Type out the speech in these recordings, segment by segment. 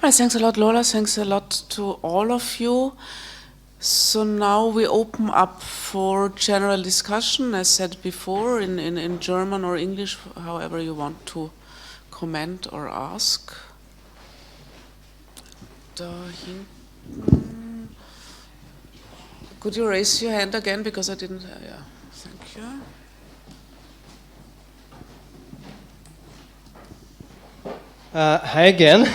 Right, thanks a lot, Lola. Thanks a lot to all of you. So now we open up for general discussion, as said before, in German or English, however you want to comment or ask. Da hinten. Could you raise your hand again, because I didn't, yeah, thank you. Hi again.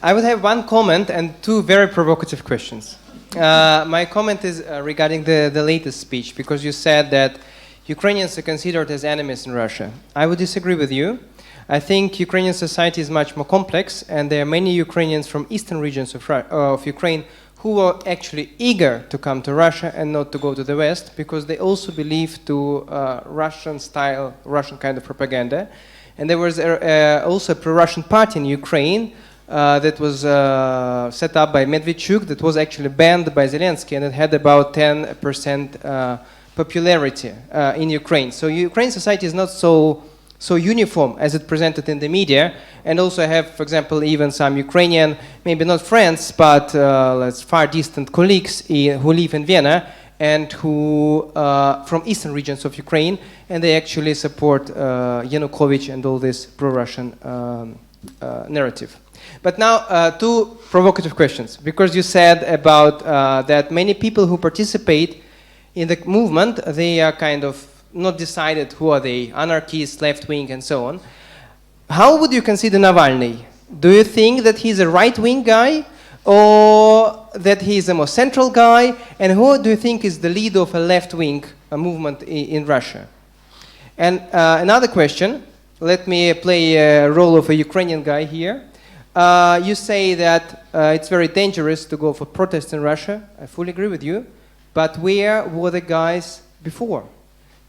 I would have one comment and two very provocative questions. My comment is regarding the latest speech, because you said that Ukrainians are considered as enemies in Russia. I would disagree with you. I think Ukrainian society is much more complex, and there are many Ukrainians from eastern regions of Ukraine who are actually eager to come to Russia and not to go to the West, because they also believe to Russian style, Russian kind of propaganda. And there was also a pro-Russian party in Ukraine that was set up by Medvedchuk, that was actually banned by Zelensky, and it had about 10% popularity in Ukraine. So Ukraine society is not so uniform as it presented in the media. And also I have, for example, even some Ukrainian, maybe not friends, but far distant colleagues who live in Vienna, and who from eastern regions of Ukraine, and they actually support Yanukovych and all this pro-Russian narrative. But now, two provocative questions, because you said about that many people who participate in the movement, they are kind of not decided who are they, anarchists, left-wing, and so on. How would you consider Navalny? Do you think that he's a right-wing guy, or that he is a more central guy? And who do you think is the leader of a left-wing movement in Russia? And another question, let me play a role of a Ukrainian guy here. You say that it's very dangerous to go for protests in Russia. I fully agree with you. But where were the guys before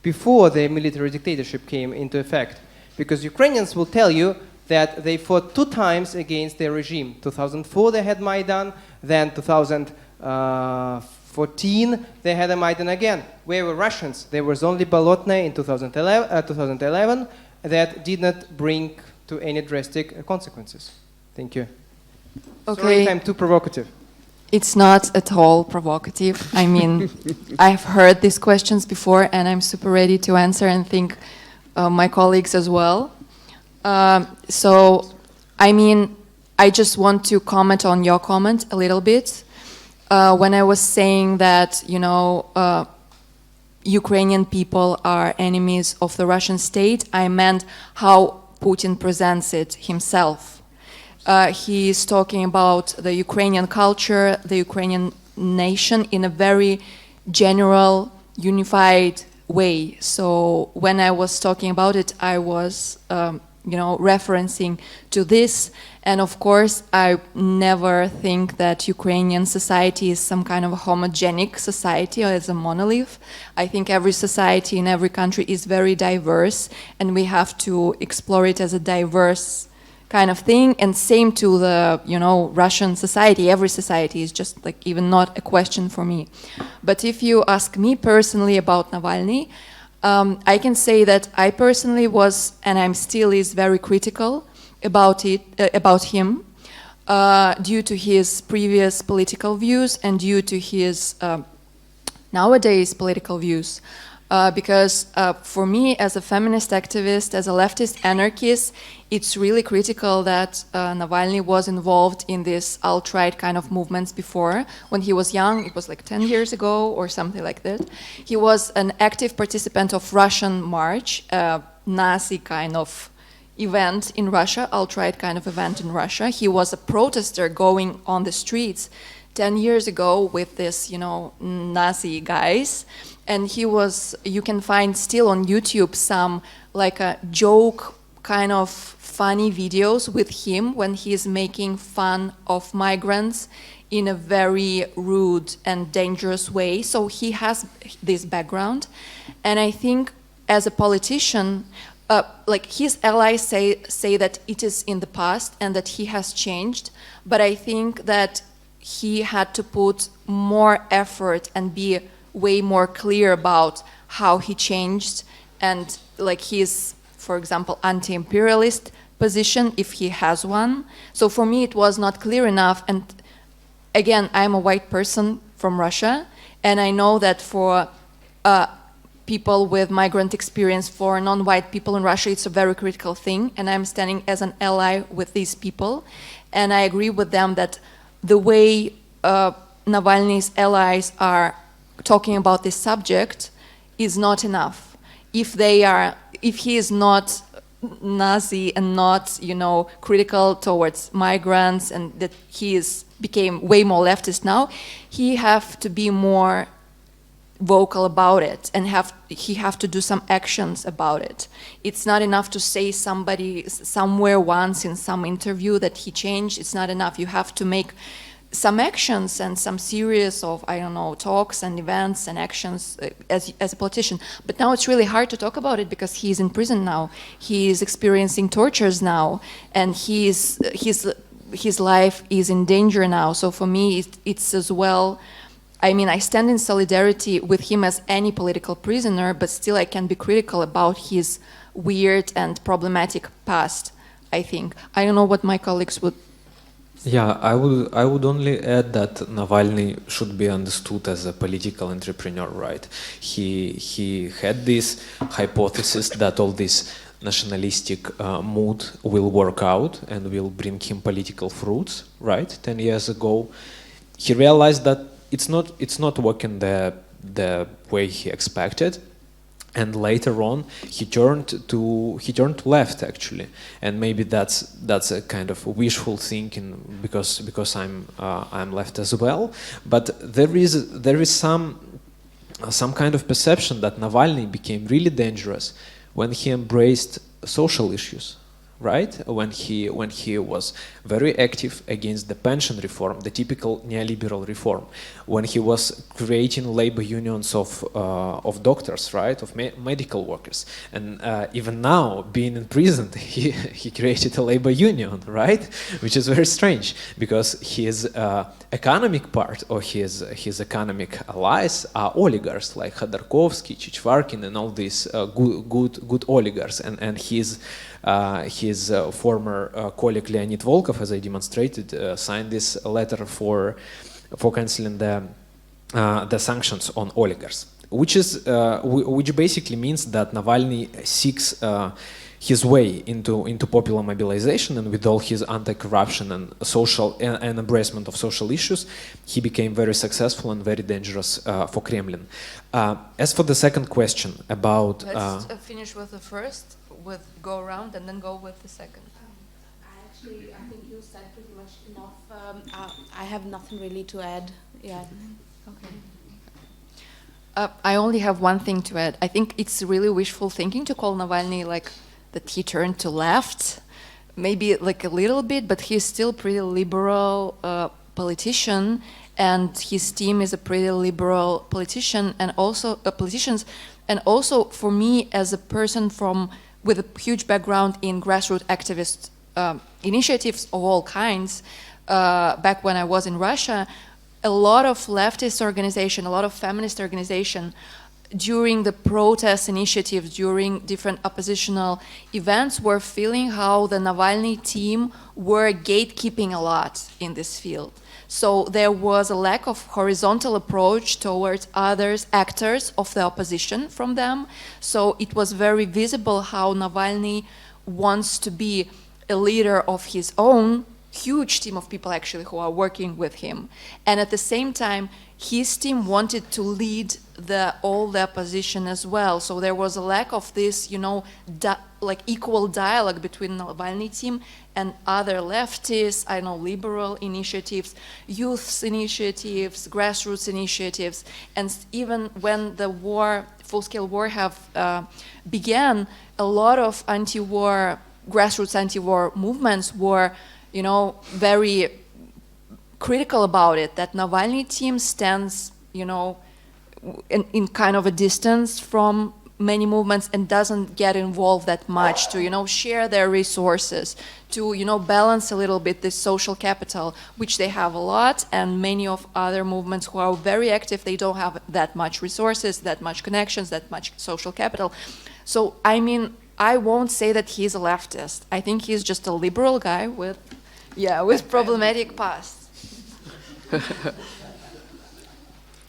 the military dictatorship came into effect? Because Ukrainians will tell you that they fought 2 times against their regime. 2004 they had Maidan, then 2014 they had a Maidan again. Where were Russians? There was only Bolotnaya in 2011 that did not bring to any drastic consequences. Thank you. Okay. Sorry if I'm too provocative. It's not at all provocative. I mean, I've heard these questions before, and I'm super ready to answer, and think my colleagues as well. So, I mean, I just want to comment on your comment a little bit. When I was saying that, you know, Ukrainian people are enemies of the Russian state, I meant how Putin presents it himself. He is talking about the Ukrainian culture, the Ukrainian nation in a very general, unified way. So when I was talking about it, I was, you know, referencing to this. And of course, I never think that Ukrainian society is some kind of a homogenic society or as a monolith. I think every society in every country is very diverse, and we have to explore it as a diverse kind of thing. And same to the, you know, Russian society. Every society is just like even not a question for me. But if you ask me personally about Navalny, I can say that I personally was, and I'm still is, very critical about him due to his previous political views and due to his nowadays political views. Because for me, as a feminist activist, as a leftist anarchist, it's really critical that Navalny was involved in this alt-right kind of movements before. When he was young, it was like 10 years ago or something like that. He was an active participant of Russian March, a Nazi kind of event in Russia, alt-right kind of event in Russia. He was a protester going on the streets 10 years ago with this, you know, Nazi guys. And he was, you can find still on YouTube some like a joke kind of funny videos with him when he's making fun of migrants in a very rude and dangerous way. So he has this background. And I think as a politician, like his allies say that it is in the past and that he has changed. But I think that he had to put more effort and be way more clear about how he changed, and like he's, for example, anti-imperialist position if he has one. So for me, it was not clear enough. And again, I'm a white person from Russia, and I know that for people with migrant experience, for non-white people in Russia, it's a very critical thing, and I'm standing as an ally with these people. And I agree with them that the way Navalny's allies are talking about this subject is not enough. If he is not Nazi and not, critical towards migrants, and that he became way more leftist now, he have to be more vocal about it, and he have to do some actions about it. It's not enough to say somebody somewhere once in some interview that he changed. It's not enough. You have to make some actions and some series of, talks and events and actions as a politician. But now it's really hard to talk about it because he's in prison now. He is experiencing tortures now, and his life is in danger now. So for me, it's as well. I stand in solidarity with him as any political prisoner, but still I can be critical about his weird and problematic past, I think. I don't know what my colleagues would. Yeah, I would only add that Navalny should be understood as a political entrepreneur, right? He had this hypothesis that all this nationalistic mood will work out and will bring him political fruits, right? 10 years ago, he realized that it's not working the way he expected, and later on he turned left actually, and maybe that's a kind of wishful thinking because I'm left as well. But there is some kind of perception that Navalny became really dangerous when he embraced social issues. Right? When he was very active against the pension reform, the typical neoliberal reform, when he was creating labor unions of doctors, right, of medical workers, and even now, being in prison, he created a labor union, right, which is very strange because his economic part or his economic allies are oligarchs like Khodorkovsky, Chichvarkin, and all these good oligarchs, and his former colleague Leonid Volkov, as I demonstrated, signed this letter for canceling the sanctions on oligarchs, which basically means that Navalny seeks his way into popular mobilization, and with all his anti-corruption and social and embracement of social issues, he became very successful and very dangerous for Kremlin. As for the second question about, let's finish with the first. Go around and then go with the second. I think you said pretty much enough. I have nothing really to add. Yeah. Okay. I only have one thing to add. I think it's really wishful thinking to call Navalny like that he turned to left, maybe like a little bit, but he's still pretty liberal politician, and his team is a pretty liberal politician, and also politicians, and also for me as a person with a huge background in grassroots activist initiatives of all kinds, back when I was in Russia, a lot of leftist organization, a lot of feminist organization, during the protest initiatives, during different oppositional events, were feeling how the Navalny team were gatekeeping a lot in this field. So there was a lack of horizontal approach towards others, actors of the opposition from them. So it was very visible how Navalny wants to be a leader of his own, huge team of people actually who are working with him. And at the same time, his team wanted to lead all the opposition as well. So there was a lack of this, equal dialogue between the Navalny team and other leftists, liberal initiatives, youth initiatives, grassroots initiatives. And even when the full-scale war began, a lot of grassroots anti-war movements were, very critical about it, that Navalny team stands, in kind of a distance from many movements and doesn't get involved that much to, share their resources, to, balance a little bit this social capital, which they have a lot, and many of other movements who are very active, they don't have that much resources, that much connections, that much social capital. So, I won't say that he's a leftist. I think he's just a liberal guy with problematic past.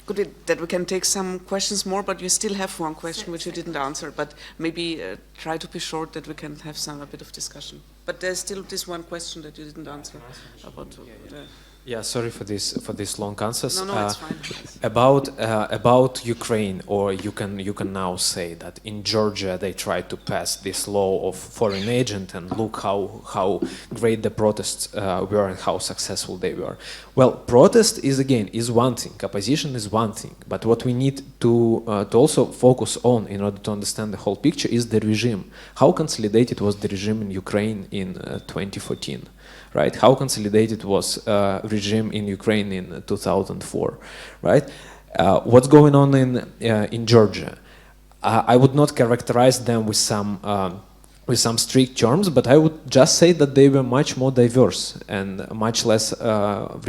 Could it that we can take some questions more, but you still have one question which you didn't answer, but maybe try to be short that we can have a bit of discussion. But there's still this one question that you didn't answer about Yeah, sorry for this long answers. No, it's fine. About Ukraine, or you can now say that in Georgia they tried to pass this law of foreign agent, and look how great the protests were and how successful they were. Well, protest is one thing, opposition is one thing, but what we need to also focus on in order to understand the whole picture is the regime. How consolidated was the regime in Ukraine in 2014? Right? How consolidated was regime in Ukraine in 2004? Right? What's going on in Georgia? I would not characterize them with some strict terms, but I would just say that they were much more diverse and much less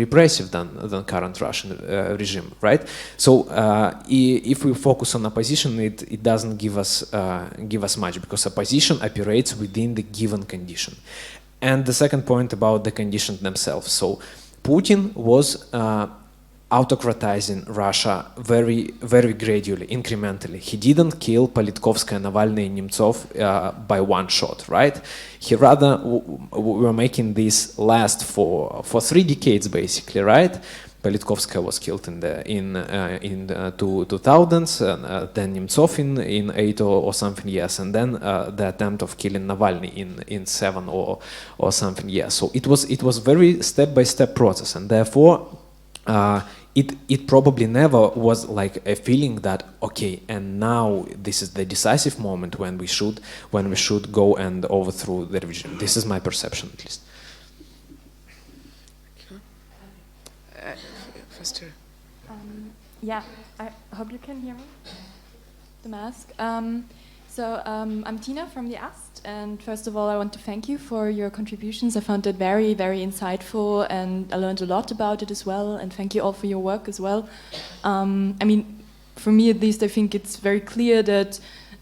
repressive than current Russian regime. Right? So if we focus on opposition, it doesn't give us much, because opposition operates within the given condition. And the second point about the conditions themselves. So Putin was autocratizing Russia very, very gradually, incrementally. He didn't kill Politkovskaya, Navalny, and Nemtsov by one shot, right? He rather were making this last for 3 decades, basically, right? Politkovskaya was killed in the 2000s, then Nemtsov in 8 or something years, and then the attempt of killing Navalny in 7 or something years. So it was very step-by-step process, and therefore it probably never was like a feeling that okay, and now this is the decisive moment when we should go and overthrow the regime. This is my perception, at least. Yeah, I hope you can hear me. The mask. I'm Tina from the AST, and first of all, I want to thank you for your contributions. I found it very, very insightful, and I learned a lot about it as well. And thank you all for your work as well. I mean, for me at least, I think it's very clear that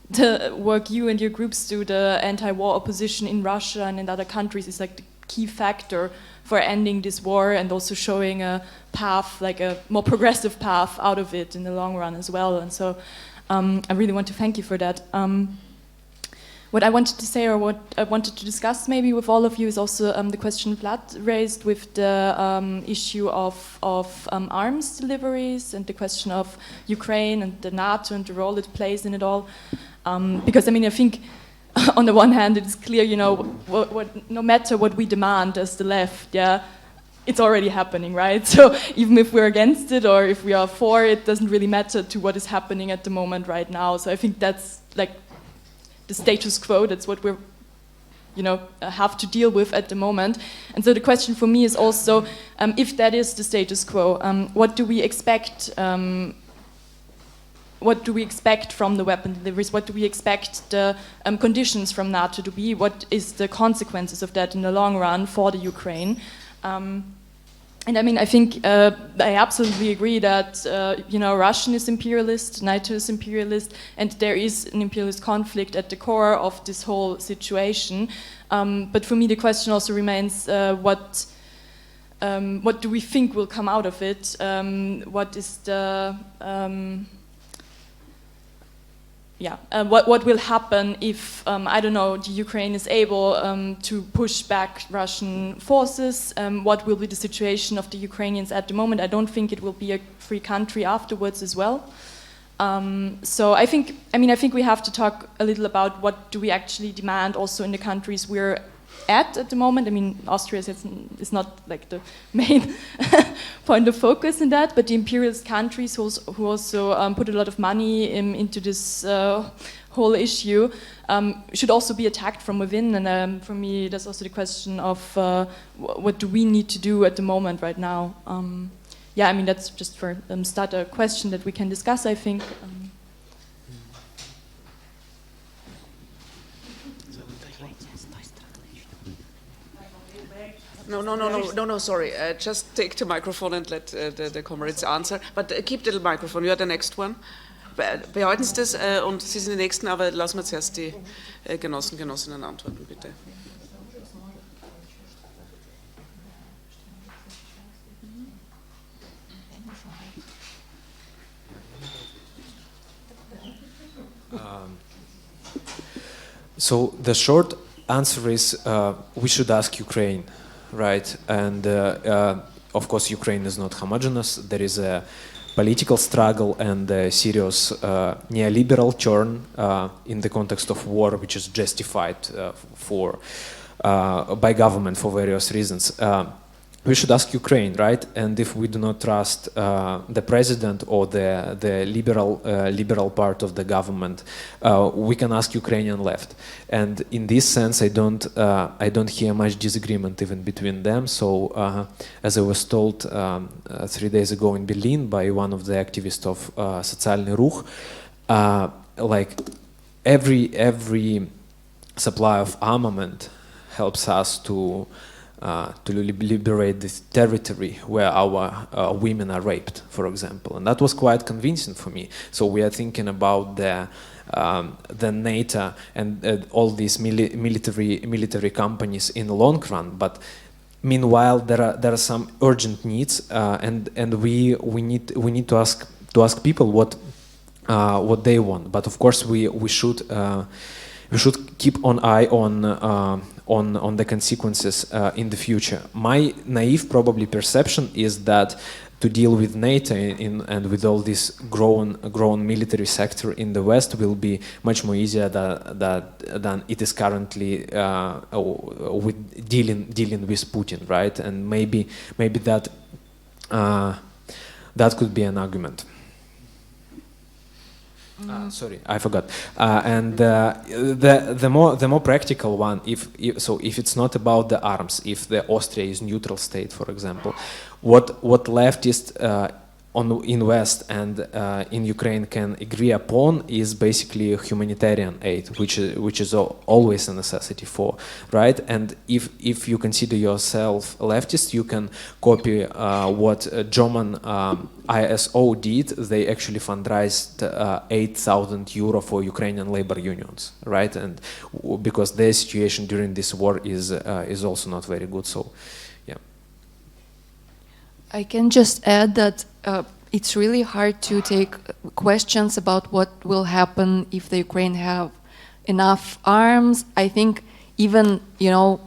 the work you and your groups do, the anti-war opposition in Russia and in other countries, is like the key factor for ending this war and also showing a path, like a more progressive path out of it in the long run as well. And so I really want to thank you for that. What I wanted to say, or what I wanted to discuss maybe with all of you, is also the question Vlad raised with the issue of arms deliveries and the question of Ukraine and the NATO and the role it plays in it all. Because I mean, I think on the one hand, it is clear, you know, no matter what we demand as the left, yeah, it's already happening, right? So even if we're against it or if we are for it, doesn't really matter to what is happening at the moment right now. So I think that's like the status quo. That's what we're, you know, have to deal with at the moment. And so the question for me is also, if that is the status quo, what do we expect? What do we expect from the weapon deliveries? What do we expect the conditions from NATO to be? What is the consequences of that in the long run for the Ukraine? And I mean, I think I absolutely agree that you know, Russian is imperialist, NATO is imperialist, and there is an imperialist conflict at the core of this whole situation. But for me, the question also remains: what do we think will come out of it? What is the what will happen if, I don't know, the Ukraine is able to push back Russian forces? What will be the situation of the Ukrainians at the moment? I don't think it will be a free country afterwards as well. So I think we have to talk a little about what do we actually demand also in the countries we're at the moment. I mean, Austria is not like the main point of focus in that, but the imperialist countries who also put a lot of money into this whole issue should also be attacked from within. And for me, that's also the question of what do we need to do at the moment right now. Yeah, I mean, that's just for start a question that we can discuss, I think. No, sorry. Just take the microphone and let the comrades answer. But keep the microphone. You are the next one. behalten Sie das und Sie sind die Nächsten, aber lassen wir zuerst die Genossen, Genossinnen antworten, bitte. So the short answer is we should ask Ukraine, right? And of course, Ukraine is not homogeneous. There is a political struggle and a serious neoliberal turn in the context of war, which is justified by government for various reasons. We should ask Ukraine, right? And if we do not trust the president or the liberal part of the government, we can ask Ukrainian left. And in this sense, I don't hear much disagreement even between them. So, as I was told 3 days ago in Berlin by one of the activists of Soziальный Ruch, like every supply of armament helps us to liberate this territory where our women are raped, for example, and that was quite convincing for me. So we are thinking about the NATO and all these military companies in the long run, but meanwhile there are some urgent needs, and we need to ask people what they want. But of course we should keep an eye on the consequences in the future. My naive probably perception is that to deal with NATO and with all this grown military sector in the West will be much more easier than it is currently with dealing with Putin, right? And maybe that could be an argument. Sorry, I forgot. And the more practical one, if it's not about the arms, if the Austria is neutral state, for example, what leftists in West and in Ukraine can agree upon is basically humanitarian aid, which is always a necessity for, right? And if you consider yourself leftist, you can copy what German ISO did. They actually fundraised 8,000 euro for Ukrainian labor unions, right? And because their situation during this war is also not very good. So, yeah. I can just add that it's really hard to take questions about what will happen if the Ukraine have enough arms. I think even,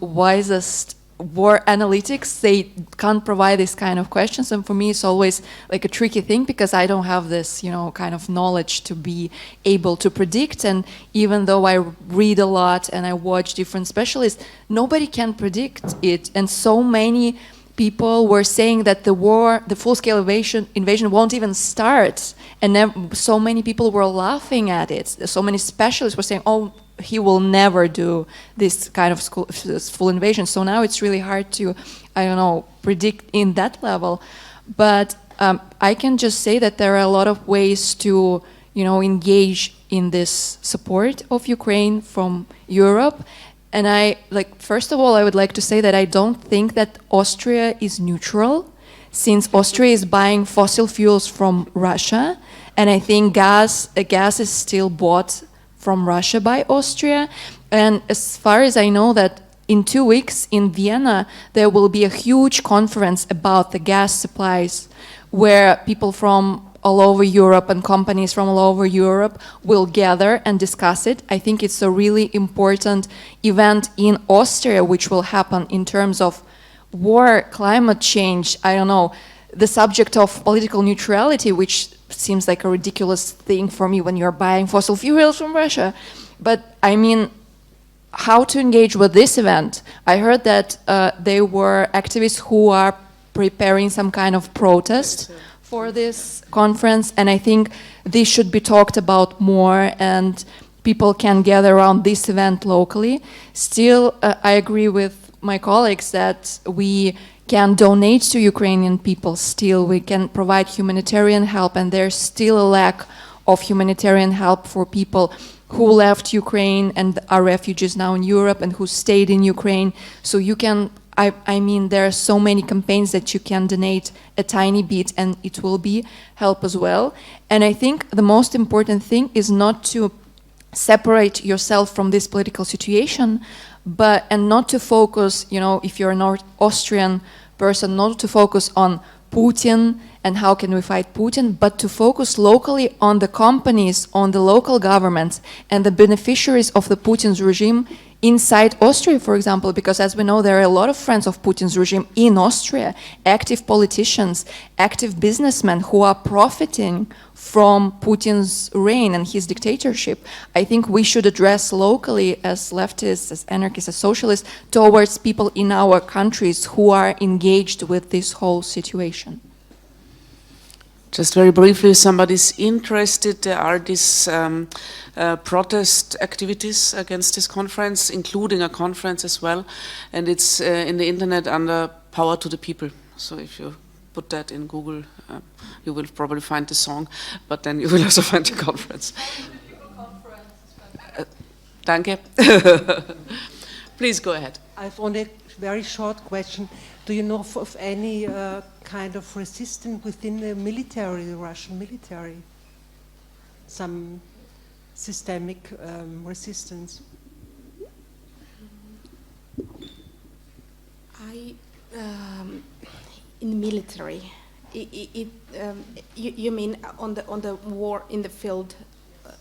wisest war analytics, they can't provide this kind of questions. And for me, it's always like a tricky thing because I don't have this, kind of knowledge to be able to predict. And even though I read a lot and I watch different specialists, nobody can predict it. And so many people were saying that the full-scale invasion won't even start. And so many people were laughing at it. So many specialists were saying, oh, he will never do this kind of full invasion. So now it's really hard to, predict in that level. But I can just say that there are a lot of ways to, engage in this support of Ukraine from Europe. And first of all, I would like to say that I don't think that Austria is neutral, since Austria is buying fossil fuels from Russia, and I think gas is still bought from Russia by Austria. And as far as I know, that in 2 weeks in Vienna, there will be a huge conference about the gas supplies, where people from all over Europe and companies from all over Europe will gather and discuss it. I think it's a really important event in Austria, which will happen in terms of war, climate change, the subject of political neutrality, which seems like a ridiculous thing for me when you're buying fossil fuels from Russia. But I mean, how to engage with this event? I heard that there were activists who are preparing some kind of protest for this conference, and I think this should be talked about more and people can gather around this event locally. Still, I agree with my colleagues that we can donate to Ukrainian people still. We can provide humanitarian help, and there's still a lack of humanitarian help for people who left Ukraine and are refugees now in Europe and who stayed in Ukraine. So you can I mean, there are so many campaigns that you can donate a tiny bit and it will be help as well. And I think the most important thing is not to separate yourself from this political situation, and not to focus, if you're an Austrian person, not to focus on Putin and how can we fight Putin, but to focus locally on the companies, on the local governments and the beneficiaries of the Putin's regime inside Austria, for example, because as we know, there are a lot of friends of Putin's regime in Austria, active politicians, active businessmen who are profiting from Putin's reign and his dictatorship. I think we should address locally as leftists, as anarchists, as socialists, towards people in our countries who are engaged with this whole situation. Just very briefly, if somebody's interested, there are these protest activities against this conference, including a conference as well, and it's in the internet under Power to the People. So if you put that in Google, you will probably find the song, but then you will also find the conference. Danke. Please go ahead. I've only a very short question. Do you know of any kind of resistance within the military, the Russian military? Some systemic resistance? In military, you mean on the war in the field? I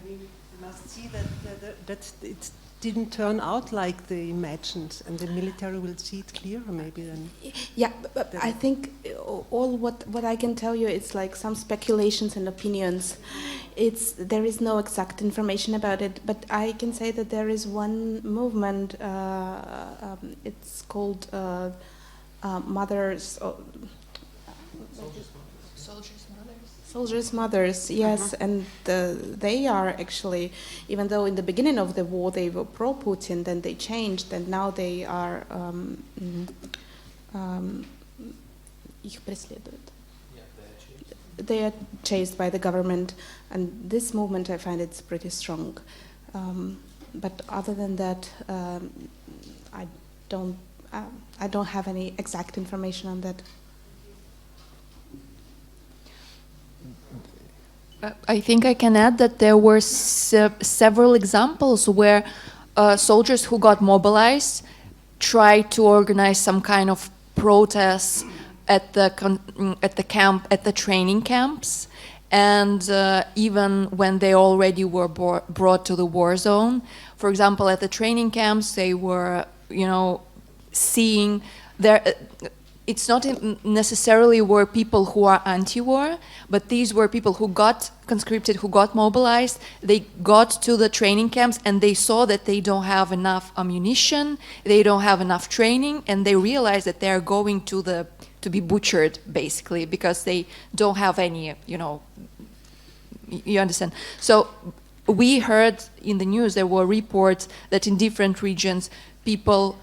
mean, you must see that it didn't turn out like they imagined, and the military will see it clearer maybe then. Yeah, but I think all what I can tell you is like some speculations and opinions. There is no exact information about it, but I can say that there is one movement. It's called Mothers. Soldiers' mothers, yes, and they are actually, even though in the beginning of the war they were pro-Putin, then they changed, and now they are их преследуют. They are chased by the government, and this movement I find it's pretty strong. But other than that, I don't have any exact information on that. I think I can add that there were several examples where soldiers who got mobilized tried to organize some kind of protests at the training camps, and even when they already were brought to the war zone. For example, at the training camps, they were, seeing there. It's not necessarily were people who are anti-war, but these were people who got conscripted, who got mobilized. They got to the training camps and they saw that they don't have enough ammunition, they don't have enough training, and they realized that they are going to be butchered, basically, because they don't have any, you understand. So we heard in the news, there were reports that in different regions, people,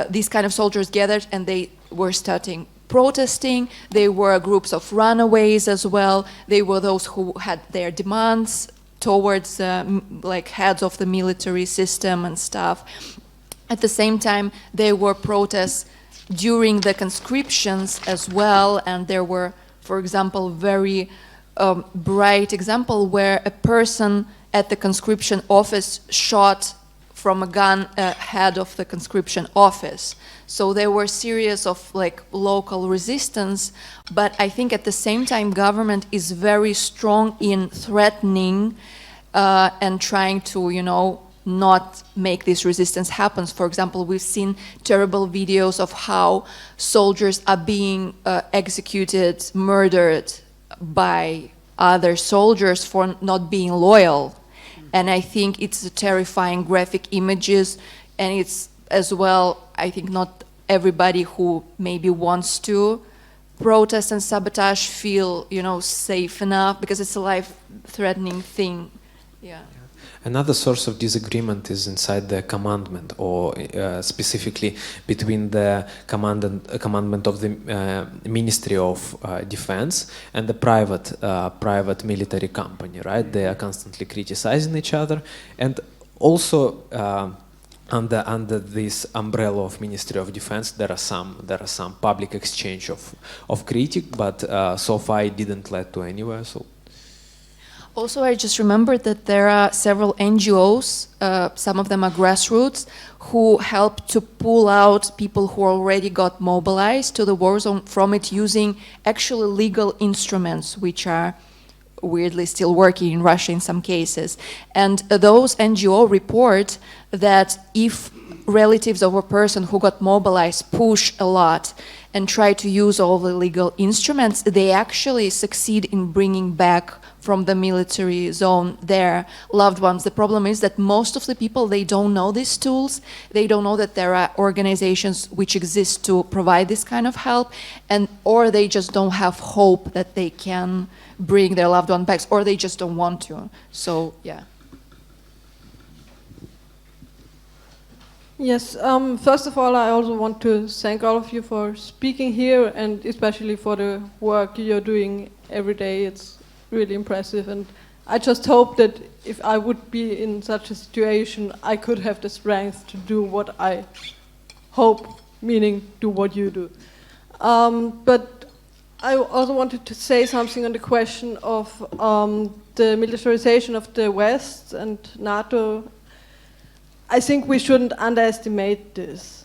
these kind of soldiers gathered and they were starting protesting. They were groups of runaways as well. They were those who had their demands towards like heads of the military system and stuff. At the same time, there were protests during the conscriptions as well, and there were, for example, very bright example where a person at the conscription office shot from a gun head of the conscription office. So there were series of like local resistance, but I think at the same time government is very strong in threatening and trying to, not make this resistance happen. For example, we've seen terrible videos of how soldiers are being executed, murdered by other soldiers for not being loyal. And I think it's terrifying graphic images, and it's as well, I think not everybody who maybe wants to protest and sabotage feel, safe enough, because it's a life-threatening thing. Yeah. Another source of disagreement is inside the commandment, or specifically between the commandment of the Ministry of Defense and the private military company, right? They are constantly criticizing each other, and also under this umbrella of Ministry of Defense, there are some public exchange of critique, but so far it didn't lead to anywhere. So. Also, I just remembered that there are several NGOs, some of them are grassroots, who help to pull out people who already got mobilized to the war zone from it using actually legal instruments, which are weirdly still working in Russia in some cases. And those NGO report that if relatives of a person who got mobilized push a lot and try to use all the legal instruments, they actually succeed in bringing back from the military zone their loved ones. The problem is that most of the people, they don't know these tools. They don't know that there are organizations which exist to provide this kind of help, and or they just don't have hope that they can bring their loved one back, or they just don't want to. So, yeah. Yes, first of all, I also want to thank all of you for speaking here, and especially for the work you're doing every day. It's really impressive, and I just hope that if I would be in such a situation, I could have the strength to do what I hope, meaning do what you do. But I also wanted to say something on the question of the militarization of the West and NATO. I think we shouldn't underestimate this.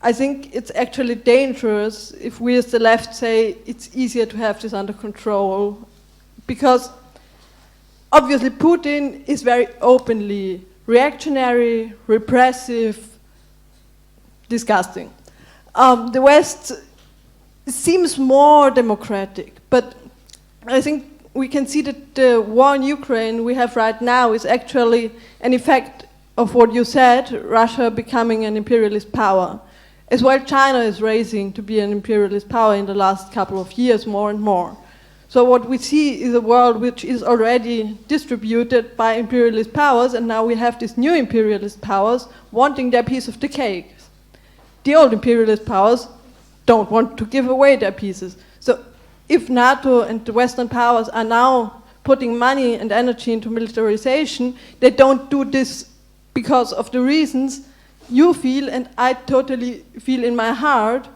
I think it's actually dangerous if we as the left say it's easier to have this under control, because obviously Putin is very openly reactionary, repressive, disgusting. The West seems more democratic, but I think we can see that the war in Ukraine we have right now is actually an effect of what you said, Russia becoming an imperialist power. As well, China is raising to be an imperialist power in the last couple of years, more and more. So what we see is a world which is already distributed by imperialist powers, and now we have these new imperialist powers wanting their piece of the cake. The old imperialist powers don't want to give away their pieces. So if NATO and the Western powers are now putting money and energy into militarization, they don't do this because of the reasons you feel, and I totally feel in my heart,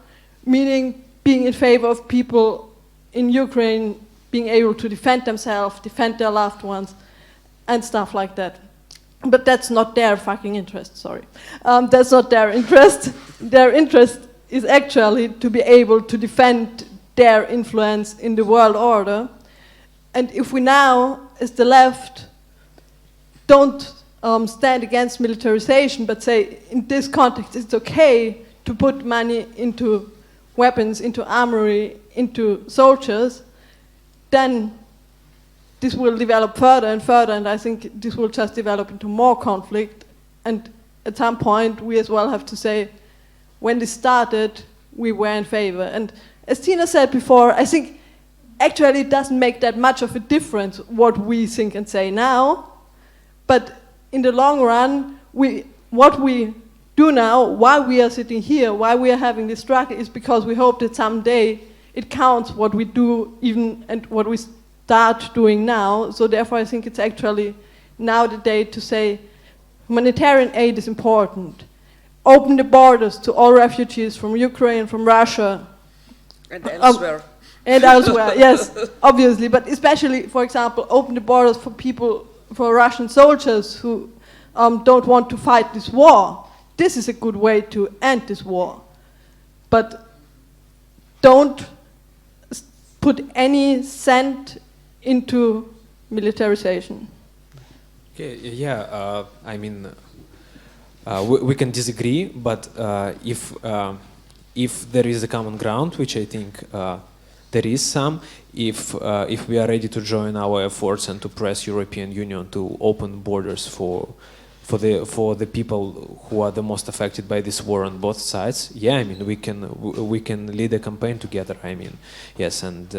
meaning being in favor of people in Ukraine being able to defend themselves, defend their loved ones, and stuff like that. But that's not their fucking interest, sorry. That's not their interest. Their interest is actually to be able to defend their influence in the world order. And if we now, as the left, don't stand against militarization, but say in this context it's okay to put money into weapons, into armory, into soldiers, then this will develop further and further, and I think this will just develop into more conflict. And at some point we as well have to say, when this started, we were in favor. And as Tina said before, I think actually it doesn't make that much of a difference what we think and say now, but in the long run, what we do now, why we are sitting here, why we are having this struggle, is because we hope that someday it counts what we do even and what we start doing now. So therefore I think it's actually now the day to say humanitarian aid is important. Open the borders to all refugees from Ukraine, from Russia. And elsewhere. And elsewhere, yes, obviously. But especially, for example, open the borders for people, for Russian soldiers who don't want to fight this war. This is a good way to end this war. But don't put any cent into militarization. Okay, yeah, I mean, we can disagree, but if there is a common ground, which I think there is some, if we are ready to join our efforts and to press European Union to open borders for the people who are the most affected by this war on both sides, yeah, I mean we can lead a campaign together. I mean, yes, and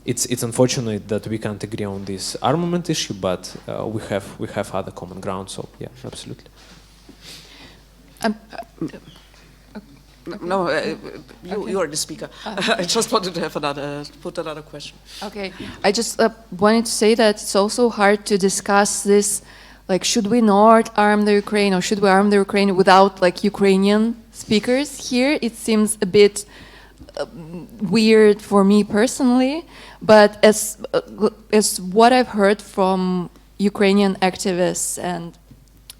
it's unfortunate that we can't agree on this armament issue, but we have other common ground. So yeah, absolutely. No, you are the speaker. I just wanted to put another question. Okay, I just wanted to say that it's also hard to discuss this like, should we not arm the Ukraine, or should we arm the Ukraine without like Ukrainian speakers here? It seems a bit weird for me personally, but as what I've heard from Ukrainian activists and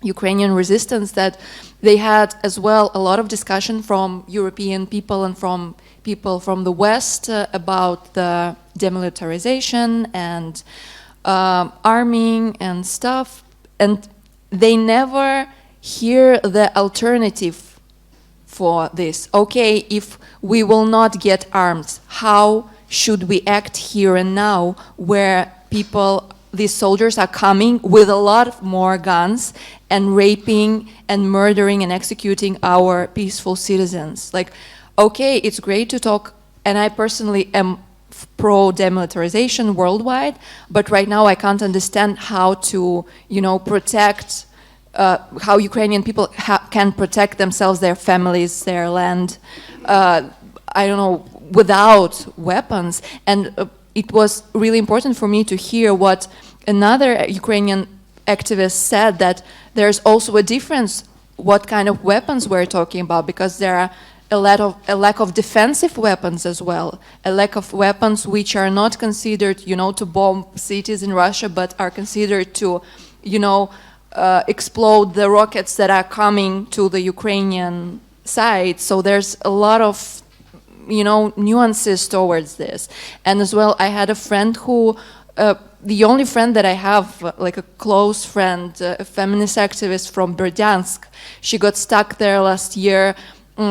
Ukrainian resistance, that they had as well a lot of discussion from European people and from people from the West about the demilitarization and arming and stuff, and they never hear the alternative for this. Okay, if we will not get armed, how should we act here and now, where people, these soldiers are coming with a lot more guns and raping and murdering and executing our peaceful citizens? Like, okay, it's great to talk, and I personally am pro-demilitarization worldwide, but right now I can't understand how to, protect, how Ukrainian people can protect themselves, their families, their land, I don't know, without weapons. And it was really important for me to hear what another Ukrainian activist said, that there's also a difference what kind of weapons we're talking about, because there are a lack of defensive weapons as well, a lack of weapons which are not considered, to bomb cities in Russia, but are considered to, explode the rockets that are coming to the Ukrainian side. So there's a lot of, nuances towards this. And as well, I had a friend who, the only friend that I have, like a close friend, a feminist activist from Berdyansk, she got stuck there last year.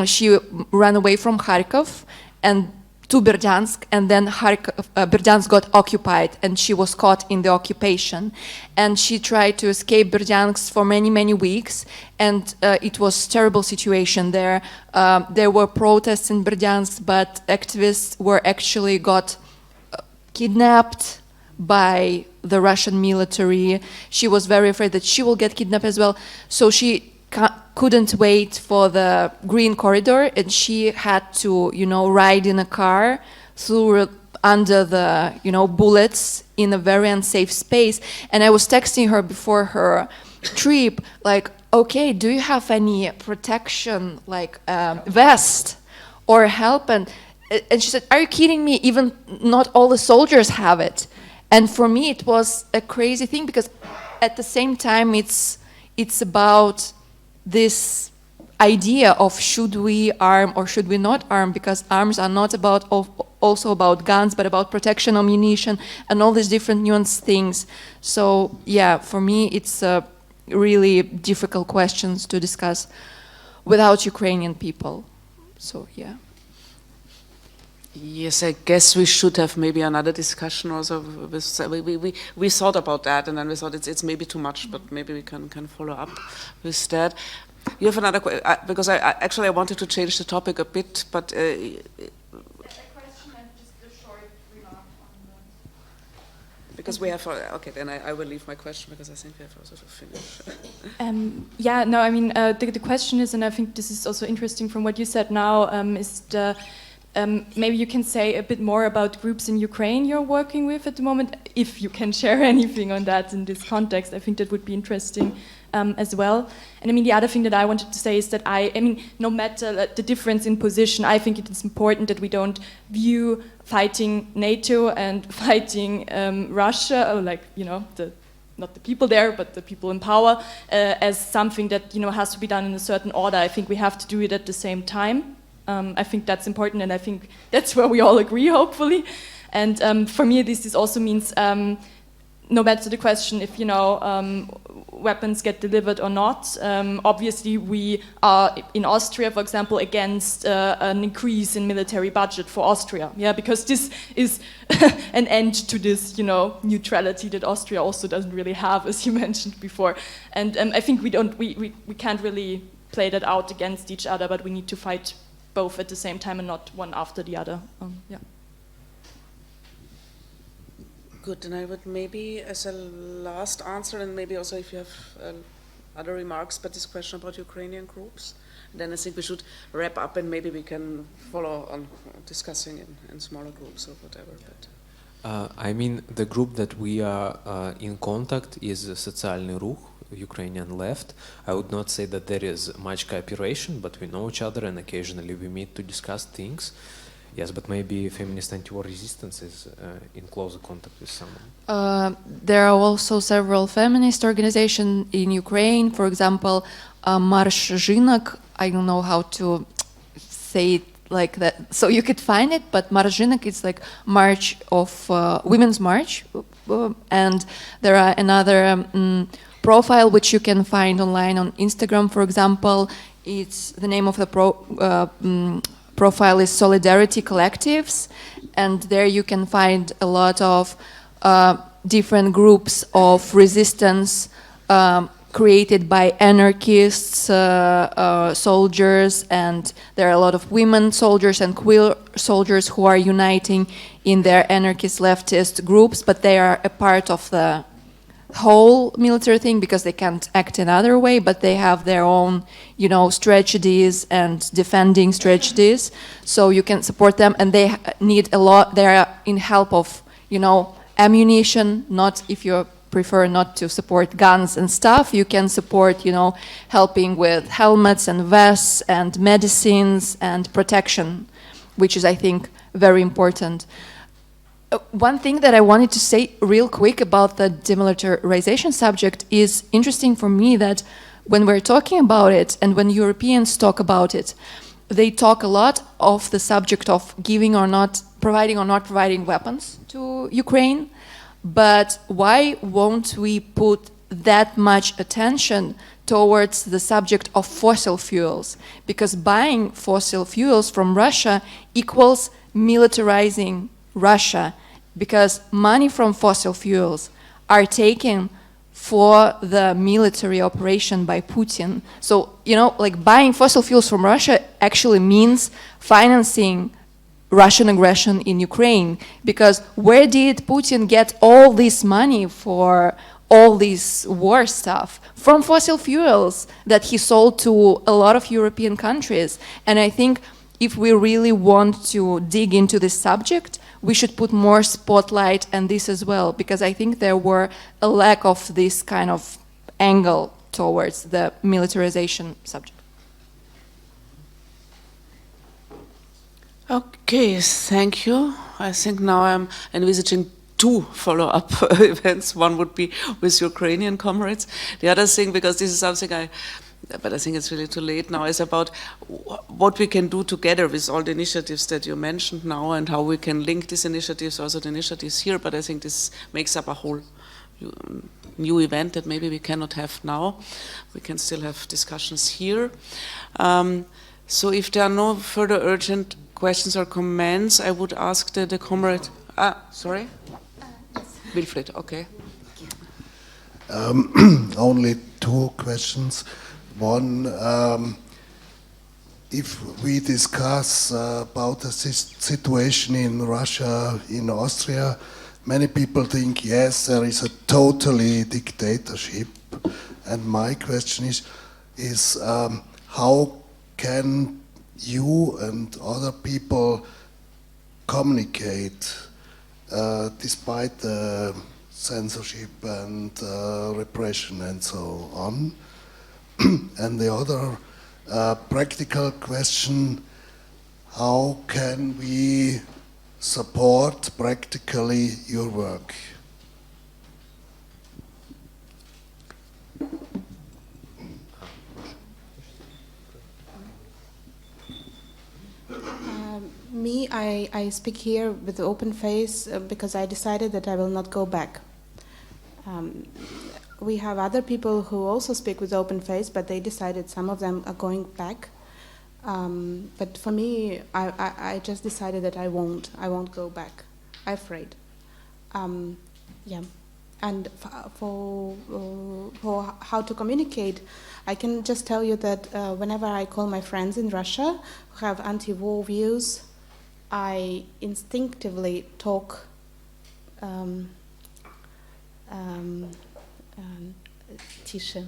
She ran away from Kharkov and to Berdyansk, and then Berdyansk got occupied, and she was caught in the occupation. And she tried to escape Berdyansk for many, many weeks, and it was a terrible situation there. There were protests in Berdyansk, but activists were actually got kidnapped by the Russian military. She was very afraid that she will get kidnapped as well. So she couldn't wait for the green corridor, and she had to, ride in a car through under the, bullets in a very unsafe space. And I was texting her before her trip, like, okay, do you have any protection, like vest or help? And she said, are you kidding me? Even not all the soldiers have it. And for me, it was a crazy thing, because at the same time, it's about this idea of should we arm or should we not arm, because arms are not about also about guns, but about protection, ammunition, and all these different nuanced things. So yeah, for me, it's really difficult questions to discuss without Ukrainian people. So yeah. Yes, I guess we should have maybe another discussion also. We thought about that, and then we thought it's maybe too much, but maybe we can follow up with that. You have another question, because I wanted to change the topic a bit, but. A question and just a short remark on the. Because we have, okay, then I will leave my question, because I think we have also to finish. Yeah, no, I mean, the question is, and I think this is also interesting from what you said now, is the. Maybe you can say a bit more about groups in Ukraine you're working with at the moment, if you can share anything on that in this context. I think that would be interesting as well. And I mean, the other thing that I wanted to say is that I mean, no matter the difference in position, I think it is important that we don't view fighting NATO and fighting Russia, or like, not the people there, but the people in power, as something that, has to be done in a certain order. I think we have to do it at the same time. I think that's important, and I think that's where we all agree, hopefully. And for me, this also means, no matter the question if, weapons get delivered or not, obviously we are, in Austria, for example, against an increase in military budget for Austria, because this is an end to this, neutrality that Austria also doesn't really have, as you mentioned before. And I think we can't really play that out against each other, but we need to fight both at the same time and not one after the other. Good, and I would maybe, as a last answer, and maybe also if you have other remarks about this question about Ukrainian groups, then I think we should wrap up, and maybe we can follow on discussing in smaller groups or whatever. But I mean, the group that we are in contact is Социальный рух. Ukrainian left. I would not say that there is much cooperation, but we know each other and occasionally we meet to discuss things. Yes, but maybe feminist anti-war resistance is in closer contact with someone. There are also several feminist organizations in Ukraine. For example, Marsh Zhinok. I don't know how to say it like that, so you could find it. But Marsh Zhinok is like March of Women's March, and there are another profile which you can find online on Instagram. For example, it's the name of the profile is Solidarity Collectives, and there you can find a lot of different groups of resistance created by anarchists, soldiers, and there are a lot of women soldiers and queer soldiers who are uniting in their anarchist leftist groups, but they are a part of the whole military thing because they can't act another way, but they have their own, you know, strategies and defending strategies, so you can support them, and they need a lot. They are in help of, you know, ammunition. Not, if you prefer not to support guns and stuff, you can support, you know, helping with helmets and vests and medicines and protection, which is, I think, very important. One thing that I wanted to say real quick about the demilitarization subject is interesting for me that when we're talking about it and when Europeans talk about it, they talk a lot of the subject of giving or not providing weapons to Ukraine. But why won't we put that much attention towards the subject of fossil fuels? Because buying fossil fuels from Russia equals militarizing Russia, because money from fossil fuels are taken for the military operation by Putin. So, you know, like buying fossil fuels from Russia actually means financing Russian aggression in Ukraine, because where did Putin get all this money for all this war stuff? From fossil fuels that he sold to a lot of European countries. And I think if we really want to dig into this subject, we should put more spotlight on this as well, because I think there were a lack of this kind of angle towards the militarization subject. Okay, thank you. I think now I'm envisaging 2 follow-up events. One would be with Ukrainian comrades. The other thing, because this is something but I think it's really too late now, is about what we can do together with all the initiatives that you mentioned now and how we can link these initiatives, also the initiatives here, but I think this makes up a whole new event that maybe we cannot have now. We can still have discussions here. So if there are no further urgent questions or comments, I would ask the comrade. Sorry? Yes. Wilfried, okay. Only 2 questions. One, if we discuss about the situation in Russia, in Austria, many people think, yes, there is a totally dictatorship. And my question is how can you and other people communicate despite the censorship and repression and so on? And the other practical question, how can we support practically your work? I speak here with an open face because I decided that I will not go back. We have other people who also speak with open face, but they decided some of them are going back. But for me, I just decided that I won't go back. I'm afraid. Yeah. And for how to communicate, I can just tell you that whenever I call my friends in Russia who have anti-war views, I instinctively talk тише,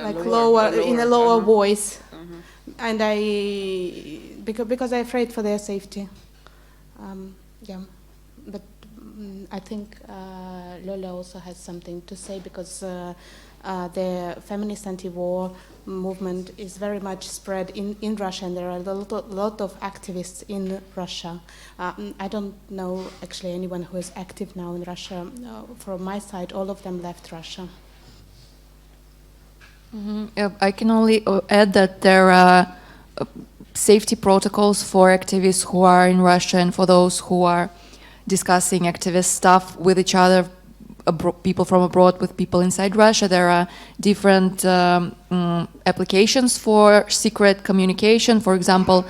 like lower, in a lower voice, and because I'm afraid for their safety. Yeah, but I think Lola also has something to say because the feminist anti-war movement is very much spread in Russia, and there are a lot of activists in Russia. I don't know actually anyone who is active now in Russia. From my side, all of them left Russia. I can only add that there are safety protocols for activists who are in Russia and for those who are discussing activist stuff with each other, people from abroad with people inside Russia. There are different applications for secret communication. For example,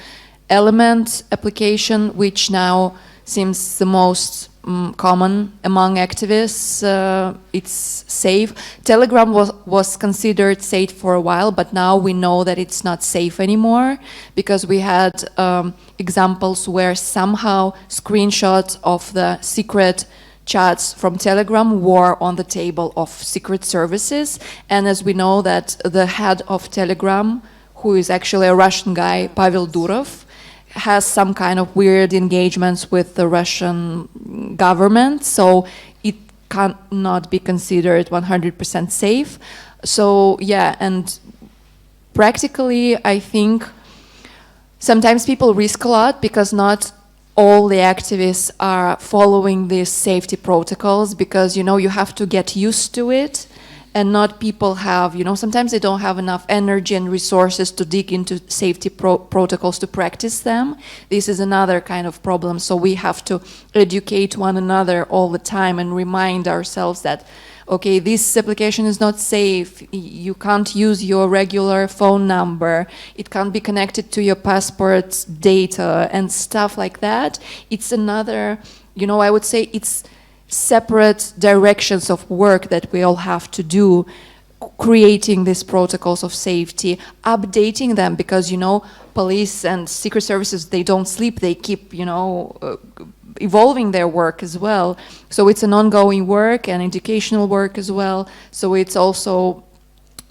Element application, which now seems the most common among activists. It's safe. Telegram was considered safe for a while, but now we know that it's not safe anymore because we had examples where somehow screenshots of the secret chats from Telegram were on the table of secret services. And as we know that the head of Telegram, who is actually a Russian guy, Pavel Durov, has some kind of weird engagements with the Russian government, so it cannot be considered 100% safe. So yeah, and practically I think sometimes people risk a lot because not all the activists are following these safety protocols because, you know, you have to get used to it. And not people have, you know, sometimes they don't have enough energy and resources to dig into safety protocols to practice them. This is another kind of problem. So we have to educate one another all the time and remind ourselves that, okay, this application is not safe. You can't use your regular phone number. It can't be connected to your passport data and stuff like that. It's another, you know, I would say it's separate directions of work that we all have to do, creating these protocols of safety, updating them, because, you know, police and secret services, they don't sleep, they keep, you know, evolving their work as well. So it's an ongoing work and educational work as well. So it's also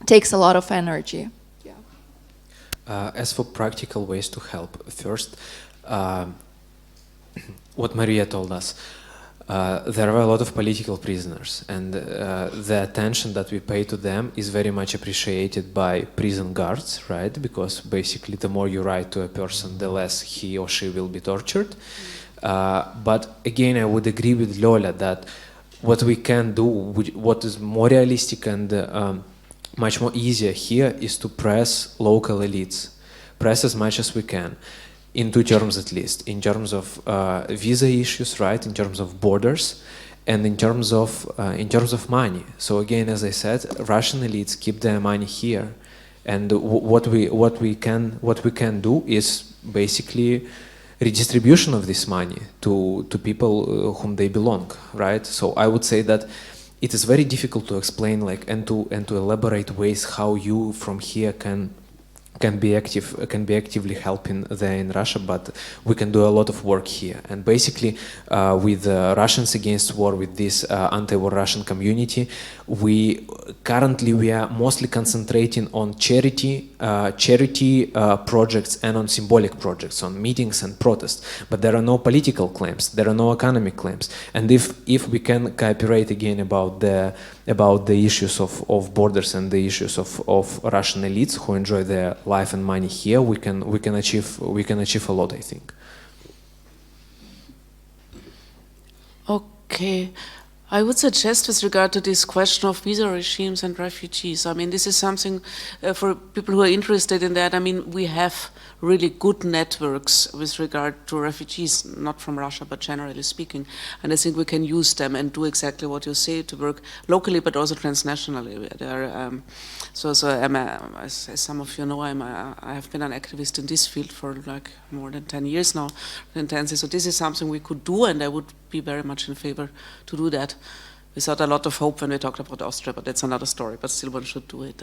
takes a lot of energy. Yeah. As for practical ways to help, first, what Maria told us, there are a lot of political prisoners, and the attention that we pay to them is very much appreciated by prison guards, right? Because basically the more you write to a person, the less he or she will be tortured. But again, I would agree with Lola that what we can do, what is more realistic and much more easier here, is to press local elites, press as much as we can. In two terms at least, in terms of visa issues, right? In terms of borders, and in terms of money. So again, as I said, Russian elites keep their money here, and what we can do is basically redistribution of this money to people whom they belong, right? So I would say that it is very difficult to explain, like, and to elaborate ways how you from here can be actively helping there in Russia, but we can do a lot of work here. And basically, with Russians Against War, with this anti-war Russian community, we are mostly concentrating on charity projects and on symbolic projects, on meetings and protests. But there are no political claims, there are no economic claims. And if we can cooperate again about the issues of borders and the issues of Russian elites who enjoy their life and money here, we can achieve a lot, I think. Okay. I would suggest with regard to this question of visa regimes and refugees, I mean, this is something for people who are interested in that. I mean, we have really good networks with regard to refugees, not from Russia, but generally speaking. And I think we can use them and do exactly what you say, to work locally, but also transnationally. As some of you know, I have been an activist in this field for like more than 10 years now, intensely. So this is something we could do, and I would be very much in favor to do that. Without a lot of hope when we talked about Austria, but that's another story, but still one should do it.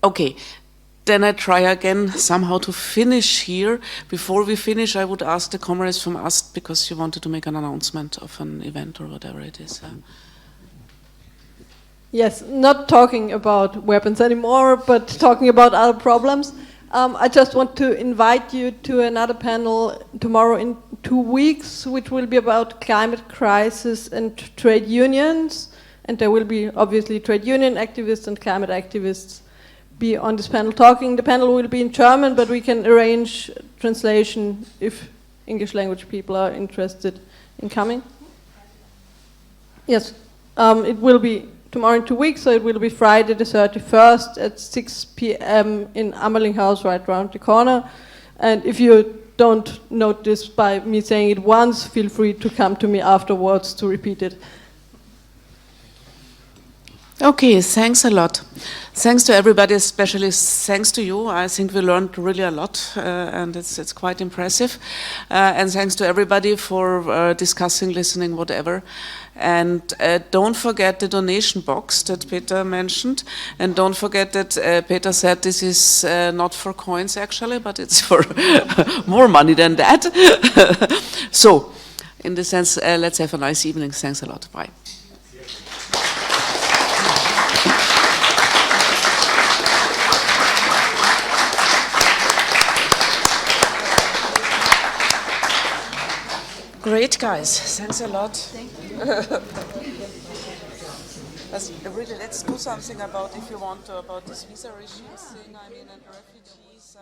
Okay, then I try again somehow to finish here. Before we finish, I would ask the comrades from AST, because you wanted to make an announcement of an event or whatever it is. Yes, not talking about weapons anymore, but talking about other problems. I just want to invite you to another panel tomorrow in 2 weeks, which will be about climate crisis and trade unions. And there will be obviously trade union activists and climate activists be on this panel talking. The panel will be in German, but we can arrange translation if English language people are interested in coming. Yes, it will be tomorrow in 2 weeks, so it will be Friday the 31st at 6 p.m. in Ammerling House, right around the corner. And if you don't note this by me saying it once, feel free to come to me afterwards to repeat it. Okay, thanks a lot. Thanks to everybody, especially thanks to you. I think we learned really a lot, and it's quite impressive. And thanks to everybody for discussing, listening, whatever. And don't forget the donation box that Peter mentioned. And don't forget that Peter said this is not for coins actually, but it's for more money than that. So, in this sense, let's have a nice evening. Thanks a lot. Bye. Great, guys. Thanks a lot. Thank you. Really, let's do something about, if you want, about this visa regime thing, I mean, and refugees.